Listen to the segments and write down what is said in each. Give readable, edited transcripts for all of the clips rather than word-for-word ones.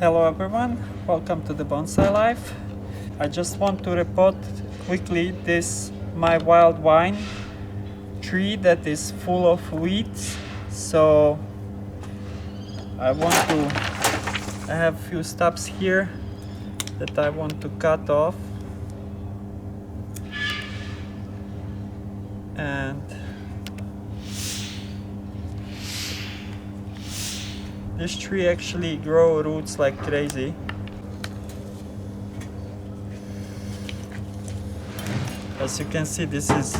Hello everyone, welcome to the Bonsai Life. I just want to report quickly this my wild vine tree that is full of weeds. So I have few stubs here that I want to cut off, and this tree actually grows roots like crazy. As you can see, this is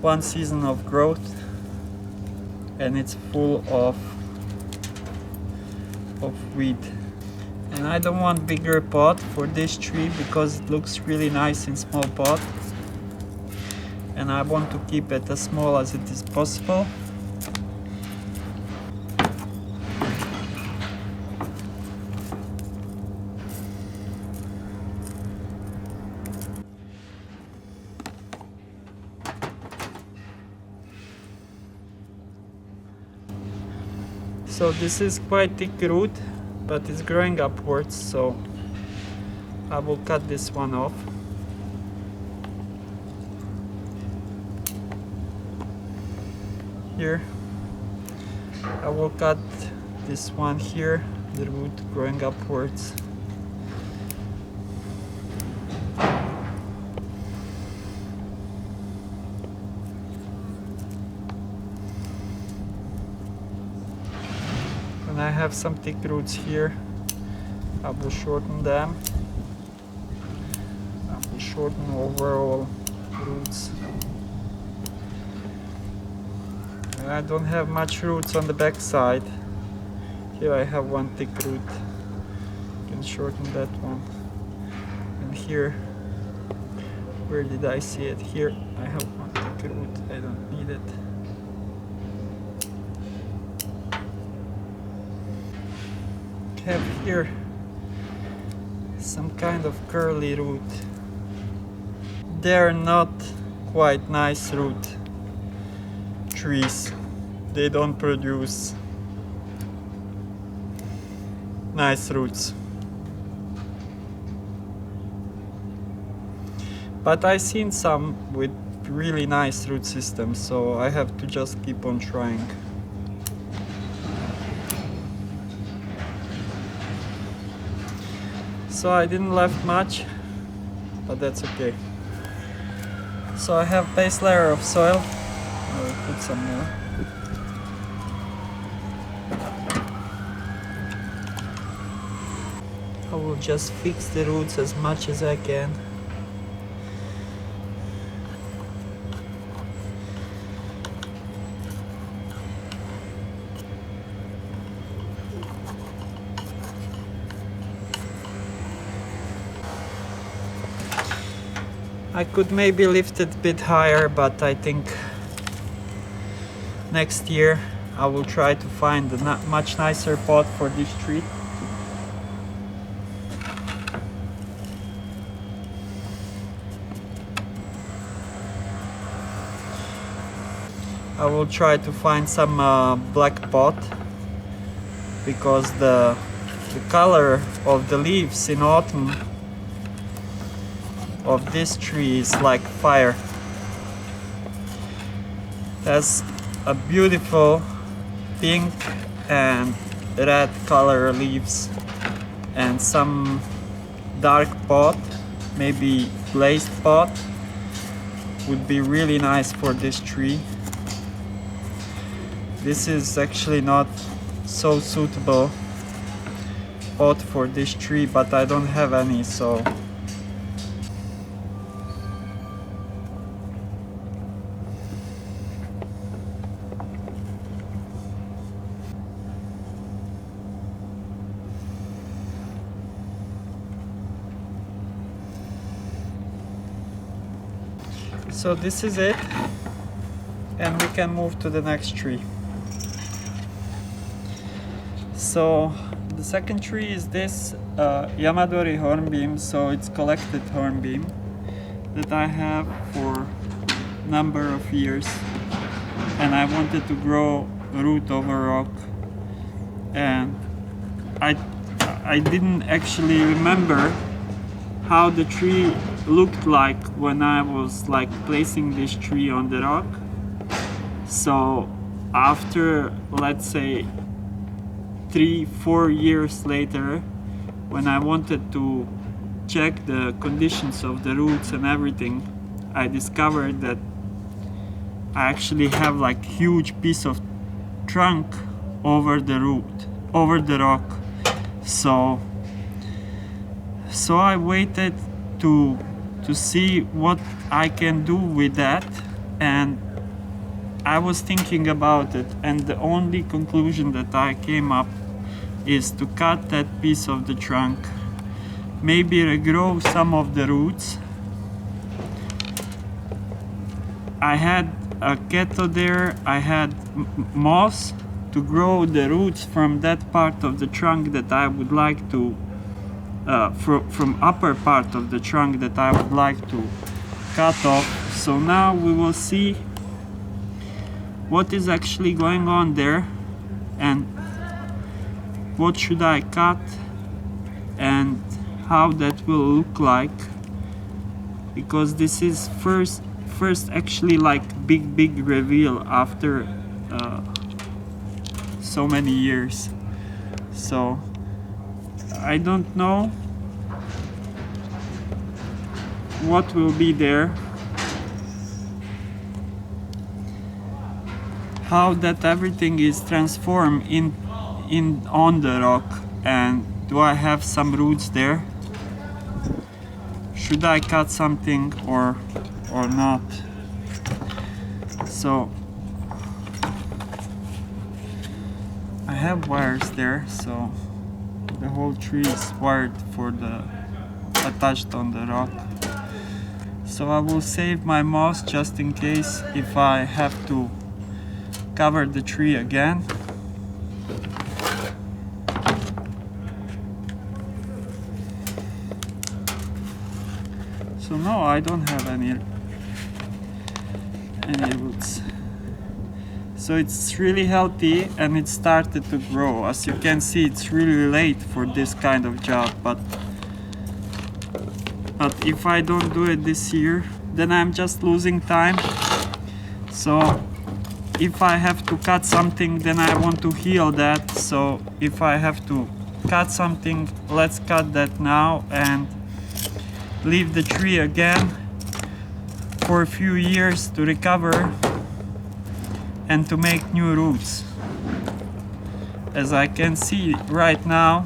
one season of growth and it's full of weed. And I don't want bigger pot for this tree because it looks really nice in small pot, and I want to keep it as small as it is possible. So this is quite thick root, but it's growing upwards, so I will cut this one off. Here I will cut this one here, the root growing upwards. And I have some thick roots here. I will shorten them. I will shorten overall roots. And I don't have much roots on the back side. Here I have one thick root. I can shorten that one. And here, where did I see it? Here I have one thick root. I don't need it. Have here some kind of curly root. They're not quite nice root trees. They don't produce nice roots. But I've seen some with really nice root systems, so I have to just keep on trying. So I didn't left much, but that's okay. So I have base layer of soil. I will put some more. I will just fix the roots as much as I can. I could maybe lift it a bit higher, but I think next year I will try to find a much nicer pot for this tree. I will try to find some black pot, because the color of the leaves in autumn of this tree is like fire. It has a beautiful pink and red color leaves, and some dark pot, maybe glazed pot, would be really nice for this tree. This is actually not so suitable pot for this tree, but I don't have any, so this is it, and we can move to the next tree. So the second tree is this Yamadori hornbeam. So it's collected hornbeam that I have for a number of years, and I wanted to grow root over rock, and I didn't actually remember how the tree looked like when I was like placing this tree on the rock. So after, let's say, 3-4 years later, when I wanted to check the conditions of the roots and everything, I discovered that I actually have like huge piece of trunk over the rock. So I waited to see what I can do with that, and I was thinking about it, and the only conclusion that I came up is to cut that piece of the trunk, maybe regrow some of the roots. I had a keto there, I had moss to grow the roots from that part of the trunk that I would like to, from upper part of the trunk that I would like to cut off. So now we will see what is actually going on there and what should I cut and how that will look like, because this is first actually like big reveal after so many years. So I don't know what will be there, how that everything is transformed on the rock, and do I have some roots there? Should I cut something or not? So I have wires there, so the whole tree is wired for the attached on the rock. So I will save my moss just in case if I have to cover the tree again. So no, I don't have any roots. So it's really healthy and it started to grow. As you can see, it's really late for this kind of job, but if I don't do it this year, then I'm just losing time. So if I have to cut something, then I want to heal that. So if I have to cut something, let's cut that now and leave the tree again for a few years to recover and to make new roots. As I can see right now,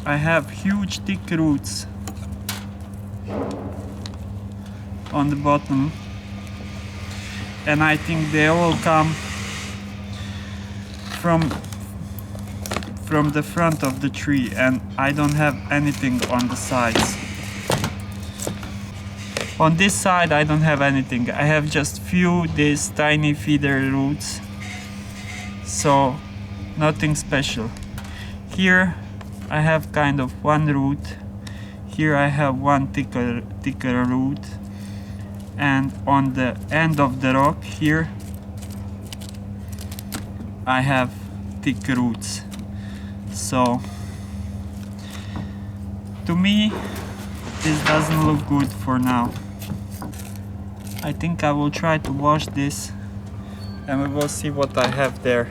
I have huge thick roots on the bottom, and I think they all come from the front of the tree, and I don't have anything on the sides. On this side I don't have anything. I have just few these tiny feeder roots, so nothing special. Here I have kind of one root. Here I have one thicker root, and on the end of the rock here I have thick roots. So to me this doesn't look good for now. I think I will try to wash this and we will see what I have there.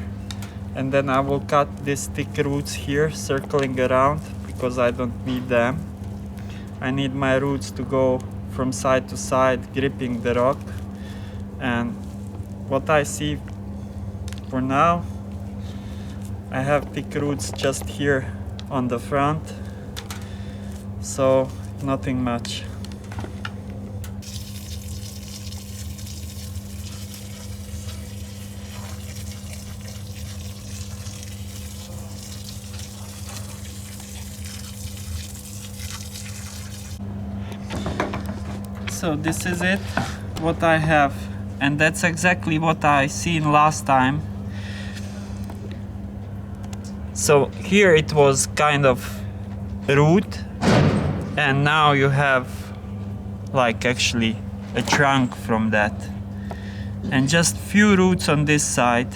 And then I will cut these thick roots here, circling around, because I don't need them. I need my roots to go from side to side, gripping the rock. And what I see for now, I have thick roots just here on the front, so nothing much. So this is it, what I have, and that's exactly what I seen last time. So here it was kind of root, and now you have like actually a trunk from that, and just few roots on this side.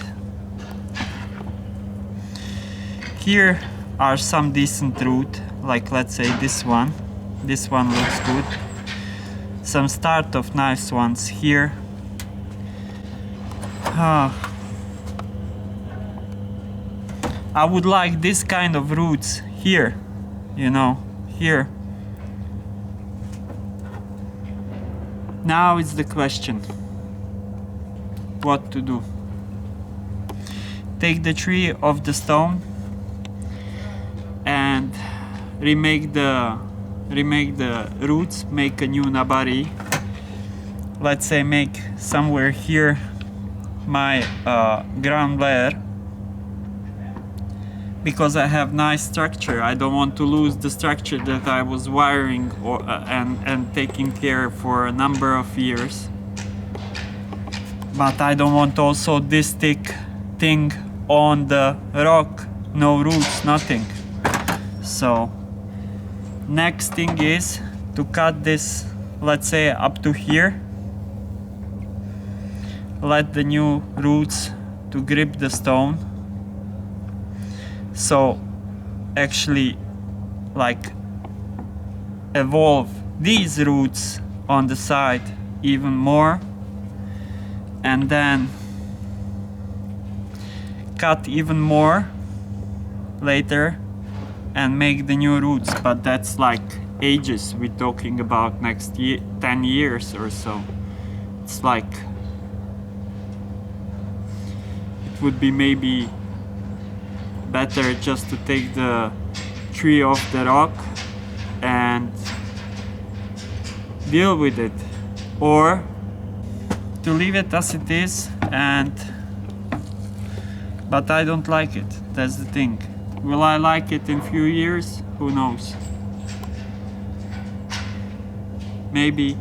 Here are some decent root, like let's say this one. This one looks good. Some start of nice ones here. I would like this kind of roots here, you know, here. Now it's the question, what to do. Take the tree off the stone and remake the roots, make a new nabari. Let's say make somewhere here my ground layer, because I have nice structure. I don't want to lose the structure that I was wiring and taking care for a number of years. But I don't want also this thick thing on the rock, no roots, nothing. So next thing is to cut this, let's say up to here. Let the new roots to grip the stone. So actually like evolve these roots on the side even more, and then cut even more later and make the new roots. But that's like ages. We're talking about next year, 10 years or so. It's like it would be maybe better just to take the tree off the rock and deal with it, or to leave it as it is. But I don't like it, that's the thing. Will I like it in few years? Who knows? Maybe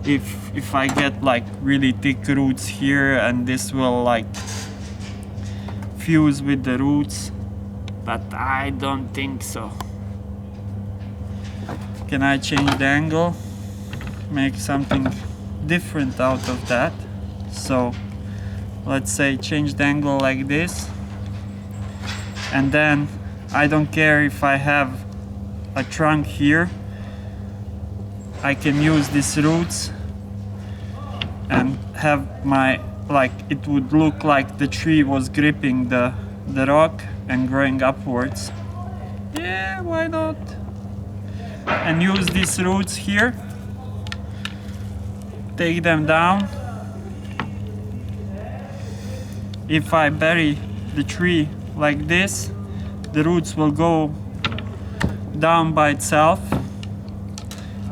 if I get like really thick roots here, and this will like fuse with the roots, but I don't think so. Can I change the angle? Make something different out of that. So let's say change the angle like this, and then I don't care if I have a trunk here. I can use these roots and have my, like, it would look like the tree was gripping the rock and growing upwards. Yeah, why not? And use these roots here, take them down. If I bury the tree like this, the roots will go down by itself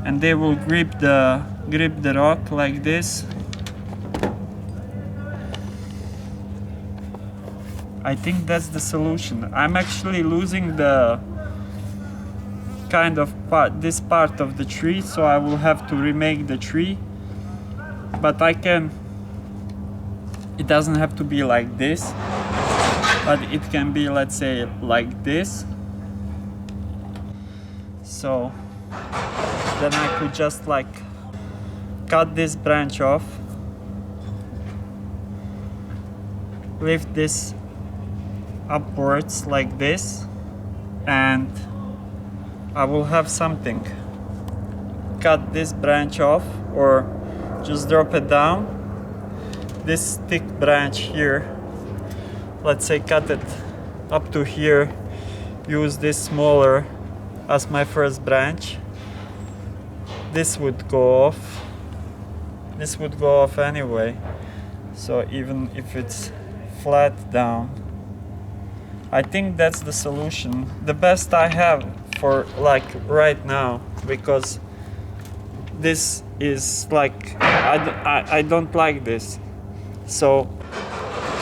and they will grip the rock like this. I think that's the solution. I'm actually losing the kind of this part of the tree, so I will have to remake the tree. But I can, it doesn't have to be like this, but it can be, let's say, like this. So then I could just like cut this branch off, lift this upwards like this, and I will have something. Cut this branch off or just drop it down. This thick branch here, let's say cut it up to here, use this smaller as my first branch. This would go off. This would go off anyway, so even if it's flat down, I think that's the solution, the best I have for like right now, because this is like, I don't like this. So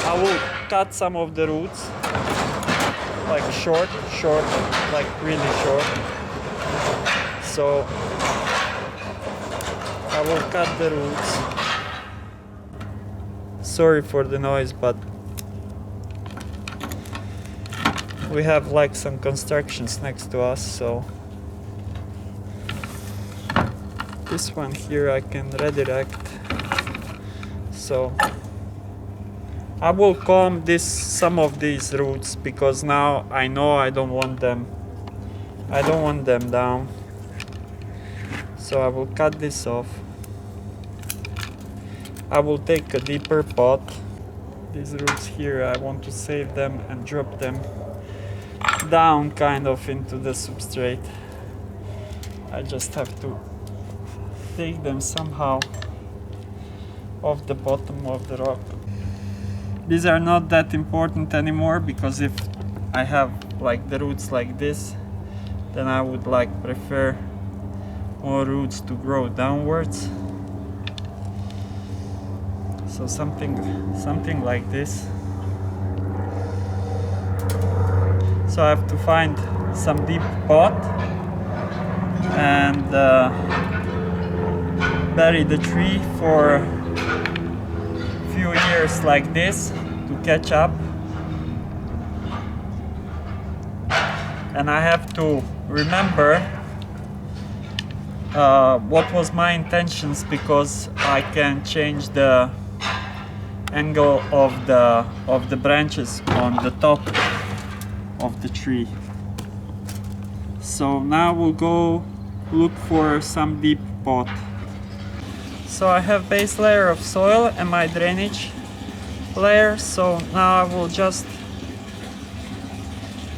I will cut some of the roots, like short, like really short. So I will cut the roots. Sorry for the noise, but we have like some constructions next to us, so this one here I can redirect. So I will comb some of these roots because now I know I don't want them down. So I will cut this off. I will take a deeper pot. These roots here, I want to save them and drop them down kind of into the substrate. I just have to take them somehow off the bottom of the rock. These are not that important anymore because if I have like the roots like this, then I would like prefer more roots to grow downwards. So something like this. So I have to find some deep pot and bury the tree for a few years like this to catch up. And I have to remember what was my intentions, because I can change the angle of the branches on the top of the tree. So now we'll go look for some deep pot. So I have base layer of soil and my drainage layer. So now I will just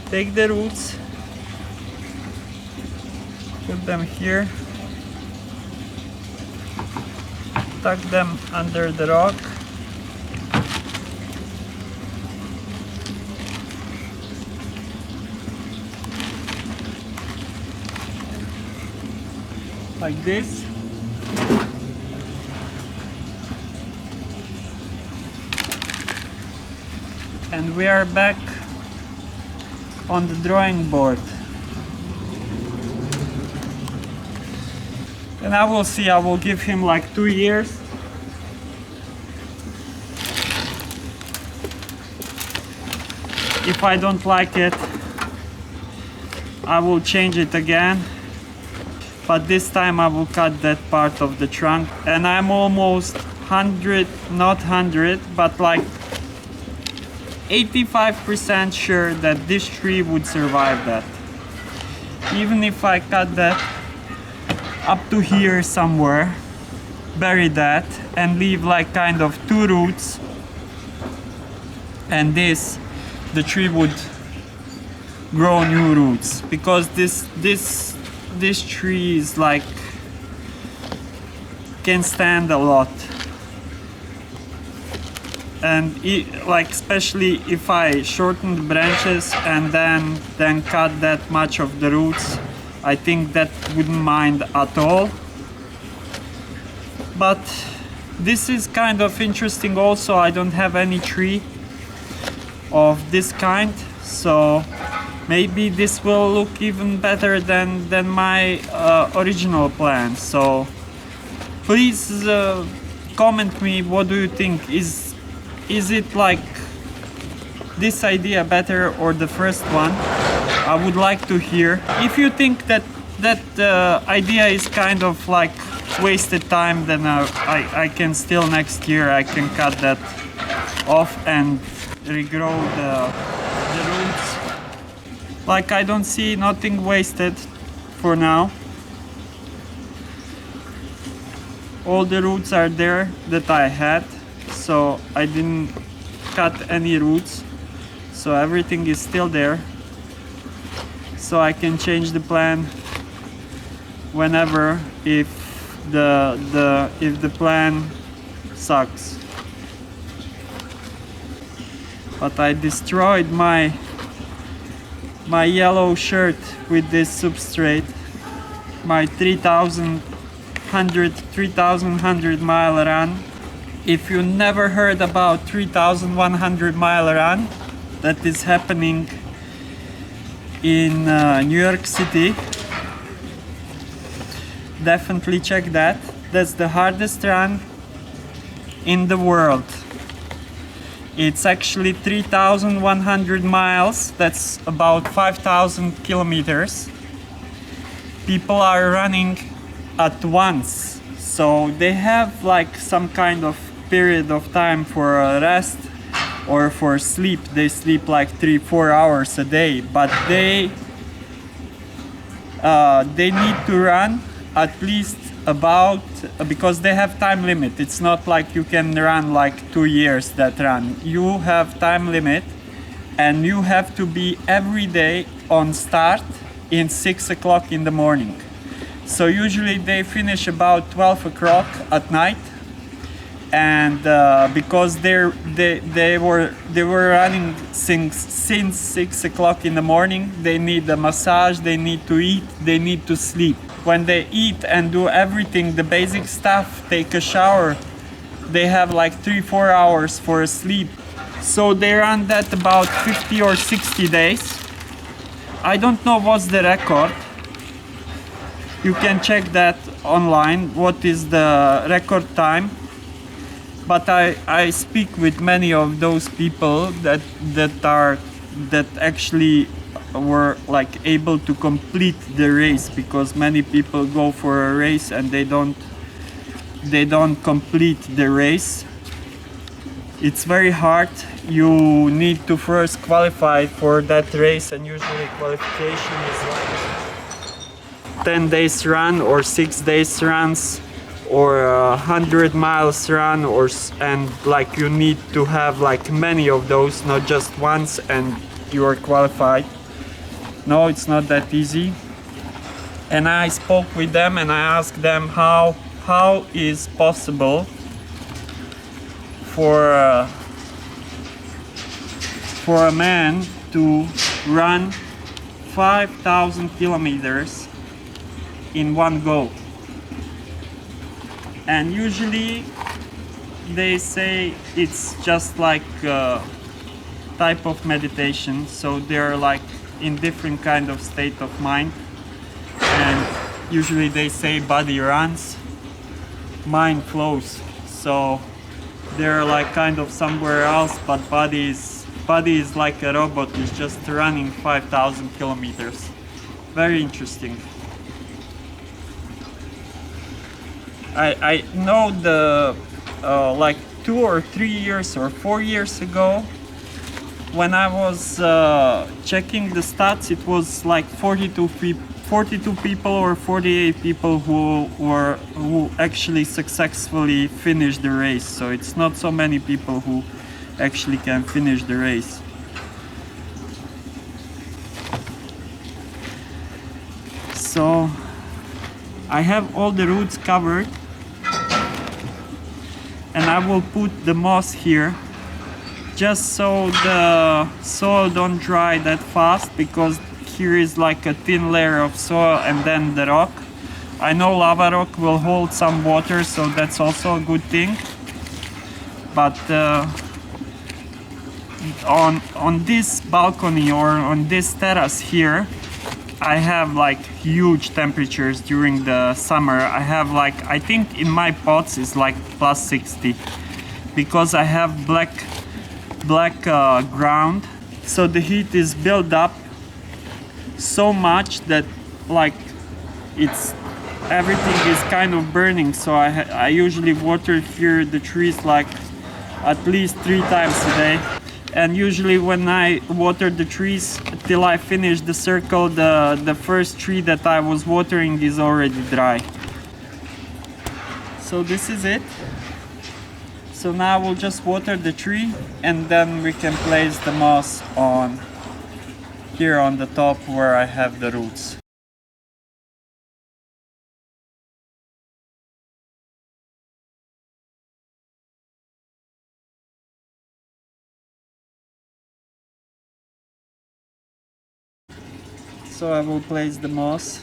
take the roots, put them here, tuck them under the rock, like this. And we are back on the drawing board. And I will see, I will give him like 2 years. If I don't like it, I will change it again. But this time I will cut that part of the trunk. And I'm almost 100, not 100, but like 85% sure that this tree would survive that. Even if I cut that up to here somewhere, bury that and leave like kind of 2 roots, and the tree would grow new roots, because this tree is like can stand a lot. And like especially if I shorten the branches and then cut that much of the roots, I think that wouldn't mind at all. But this is kind of interesting also. I don't have any tree of this kind, so maybe this will look even better than my original plan. So please comment me, what do you think? Is it like this idea better or the first one? I would like to hear. If you think that idea is kind of like wasted time, then I can still next year I can cut that off and regrow the roots. Like I don't see nothing wasted for now. All the roots are there that I had, so I didn't cut any roots, so everything is still there. So I can change the plan whenever if the plan sucks. But I destroyed my yellow shirt with this substrate, my 3,100 mile run. If you never heard about 3,100 mile run, that is happening in New York City, definitely check that. That's the hardest run in the world. It's actually 3,100 miles. That's about 5,000 kilometers. People are running at once, so they have like some kind of period of time for rest or for sleep, they sleep like 3-4 hours a day, but they need to run at least about, because they have time limit. It's not like you can run like 2 years that run. You have time limit, and you have to be every day on start in 6 o'clock in the morning. So usually they finish about 12 o'clock at night, and because they were running since 6 o'clock in the morning, they need a massage, they need to eat, they need to sleep. When they eat and do everything, the basic stuff, take a shower, they have like 3-4 hours for sleep. So they run that about 50 or 60 days. I don't know what's the record. You can check that online, what is the record time. But I speak with many of those people that actually were like able to complete the race, because many people go for a race and they don't complete the race. It's very hard. You need to first qualify for that race, and usually qualification is like 10 days run or 6 days runs, or 100 miles run, and like you need to have like many of those, not just once, and you are qualified. No, it's not that easy. And I spoke with them and I asked them how is possible for a man to run 5,000 kilometers in one go. And usually they say it's just like a type of meditation, so they're like in different kind of state of mind, and usually they say body runs, mind flows. So they're like kind of somewhere else, but body is like a robot, is just running 5,000 kilometers. Very interesting. I know the like 2 or 3 years or 4 years ago, when I was checking the stats, it was like 42 people or 48 people who actually successfully finished the race. So it's not so many people who actually can finish the race. So I have all the routes covered, and I will put the moss here just so the soil don't dry that fast, because here is like a thin layer of soil and then the rock. I know lava rock will hold some water, so that's also a good thing. But on this balcony or on this terrace here, I have like huge temperatures during the summer. I have like, I think in my pots is like plus 60, because I have black ground, so the heat is built up so much that like everything is kind of burning. So I usually water here the trees like at least 3 times a day. And usually when I water the trees till I finish the circle, the first tree that I was watering is already dry. So this is it. So now we'll just water the tree, and then we can place the moss on here on the top where I have the roots. So I will place the moss.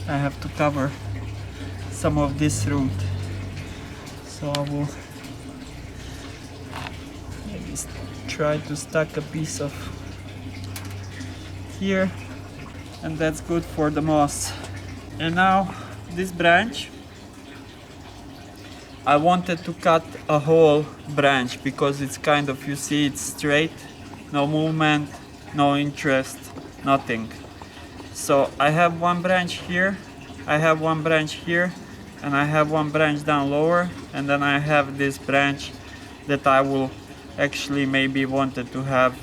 I have to cover some of this root, so I will maybe try to stack a piece of here and that's good for the moss. And now this branch, I wanted to cut a whole branch because it's kind of, you see, it's straight, no movement, no interest, nothing. So I have one branch here, I have one branch here, and I have one branch down lower, and then I have this branch that I will actually maybe wanted to have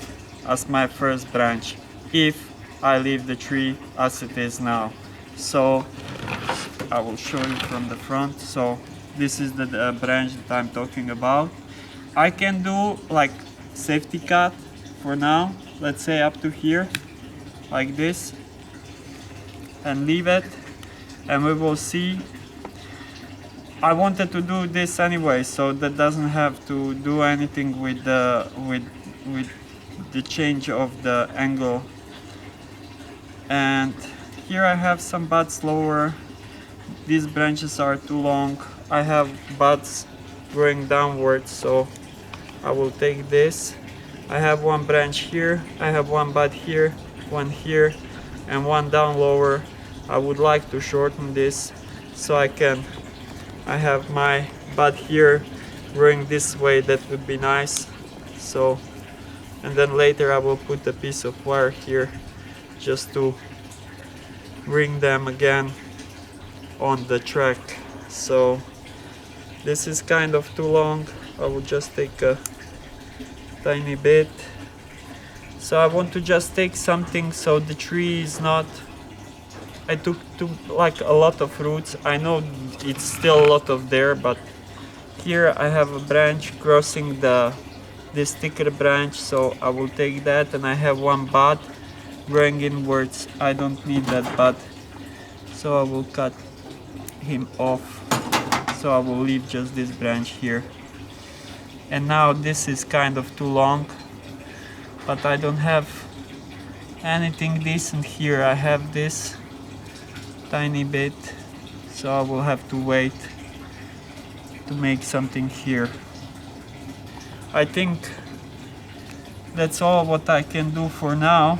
as my first branch if I leave the tree as it is now. So I will show you from the front. So this is the branch that I'm talking about. I can do like safety cut for now, let's say up to here, like this, and leave it, and we will see. I wanted to do this anyway, so that doesn't have to do anything with the change of the angle. And here I have some buds lower. These branches are too long. I have buds growing downwards, so I will take this. I have one branch here, I have one bud here, one here, and one down lower. I would like to shorten this so I have my bud here growing this way. That would be nice. So, and then later I will put a piece of wire here just to bring them again on the track. So this is kind of too long. I will just take a tiny bit. So I want to just take something so the tree is not, I took like a lot of roots. I know it's still a lot of there, but here I have a branch crossing this thicker branch, so I will take that, and I have one bud growing inwards. I don't need that bud, so I will cut him off. So I will leave just this branch here. And now this is kind of too long, but I don't have anything decent here. I have this tiny bit, so I will have to wait to make something here. I think that's all what I can do for now.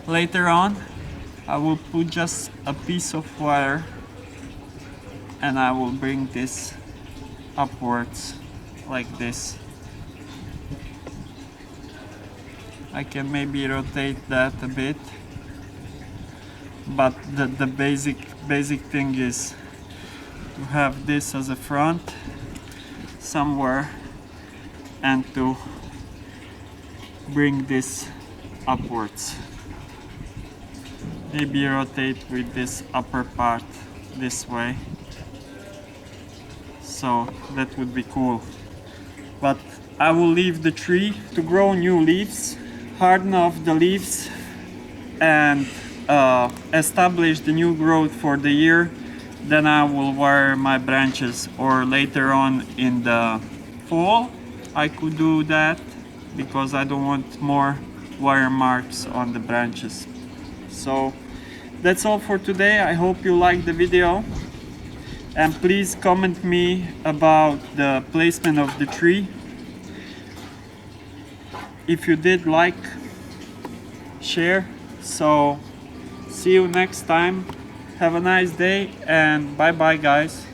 Later on I will put just a piece of wire and I will bring this upwards like this. I can maybe rotate that a bit, but the basic thing is to have this as a front somewhere and to bring this upwards. Maybe rotate with this upper part this way, so that would be cool. But I will leave the tree to grow new leaves, harden off the leaves, and establish the new growth for the year. Then I will wire my branches, or later on in the fall I could do that because I don't want more wire marks on the branches. So that's all for today. I hope you liked the video, and please comment me about the placement of the tree. If you did, like, share. So see you next time. Have a nice day, and bye bye guys.